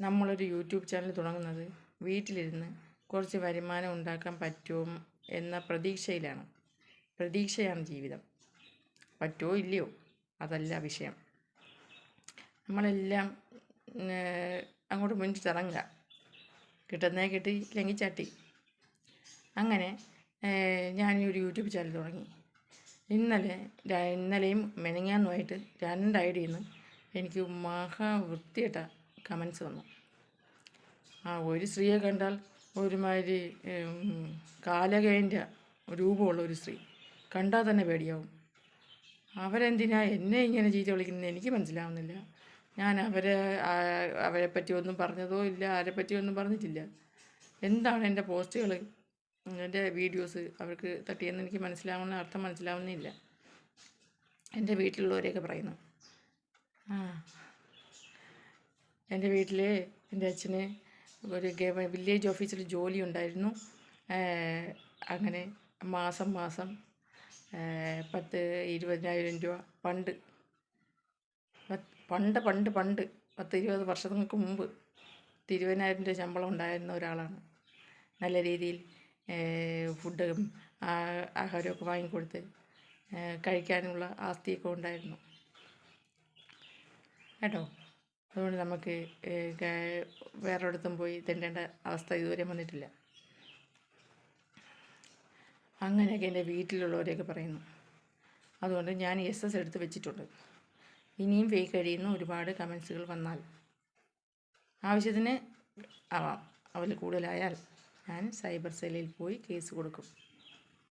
നമ്മളൊരു YouTube channel തുടങ്ങുന്നത് വീട്ടിലിരുന്ന് കുറച്ച് വരുമാനം ഉണ്ടാക്കാൻ പറ്റുമോ എന്ന പ്രതീക്ഷയാണ് ജീവിതം. പറ്റുമോ ഇല്ലയോ അതല്ല വിഷയം. നമ്മളെല്ലാം അങ്ങോട്ട് മുന്നിട്ടിറങ്ങുക. കിട്ടുന്നേ കിട്ടി, ഇല്ലെങ്കിൽ ചട്ടി. അങ്ങനെ ഞാനൊരു യൂട്യൂബ് ചാനൽ തുടങ്ങി. ഇന്നലെയും മെനങ്ങാന്നുമായിട്ട് 2 ഐഡിയിൽ നിന്ന് എനിക്ക് വൃത്തികെട്ട കമൻസ് വന്നു. ഒരു സ്ത്രീയെ കണ്ടാൽ ഒരുമാതിരി കാലകേൻ്റെ രൂപമുള്ള ഒരു സ്ത്രീ കണ്ടാൽ തന്നെ പേടിയാവും. അവരെന്തിനാ എന്നെ ഇങ്ങനെ ചീത്ത വിളിക്കുന്നത് എനിക്ക് മനസ്സിലാവുന്നില്ല. ഞാൻ അവരെ പറ്റി ഒന്നും പറഞ്ഞതോ ഇല്ല, ആരെപ്പറ്റി ഒന്നും പറഞ്ഞിട്ടില്ല. എന്താണ് എൻ്റെ പോസ്റ്റുകൾ, എൻ്റെ വീഡിയോസ് അവർക്ക് തട്ടിയെന്ന് എനിക്ക് അർത്ഥം മനസ്സിലാവുന്നില്ല. എൻ്റെ വീട്ടിലുള്ളവരെയൊക്കെ പറയുന്നു. എൻ്റെ വീട്ടിൽ എൻ്റെ അച്ഛന് ഒരു വില്ലേജ് ഓഫീസിൽ ജോലി ഉണ്ടായിരുന്നു. അങ്ങനെ മാസം 10-20,000 രൂപ പണ്ട് 10-20 വർഷങ്ങൾക്ക് മുമ്പ് 20,000 രൂപ ശമ്പളം ഉണ്ടായിരുന്ന ഒരാളാണ്. നല്ല രീതിയിൽ ഫുഡും ആഹാരമൊക്കെ വാങ്ങിക്കൊടുത്ത് കഴിക്കാനുള്ള ആസ്തിയൊക്കെ ഉണ്ടായിരുന്നു കേട്ടോ. അതുകൊണ്ട് നമുക്ക് വേറൊരിടത്തും പോയി തിന്നേണ്ട അവസ്ഥ ഇതുവരെ വന്നിട്ടില്ല. അങ്ങനെയൊക്കെ എൻ്റെ വീട്ടിലുള്ളവരെയൊക്കെ പറയുന്നു. അതുകൊണ്ട് ഞാൻ SS എടുത്ത് വെച്ചിട്ടുണ്ട്. ഇനിയും ഫേക്ക് അടിയുന്ന ഒരുപാട് കമൻസുകൾ വന്നാൽ ആവശ്യത്തിന് ആവാം. അതിൽ കൂടുതലായാൽ ഞാൻ സൈബർ സെല്ലിൽ പോയി കേസ് കൊടുക്കും.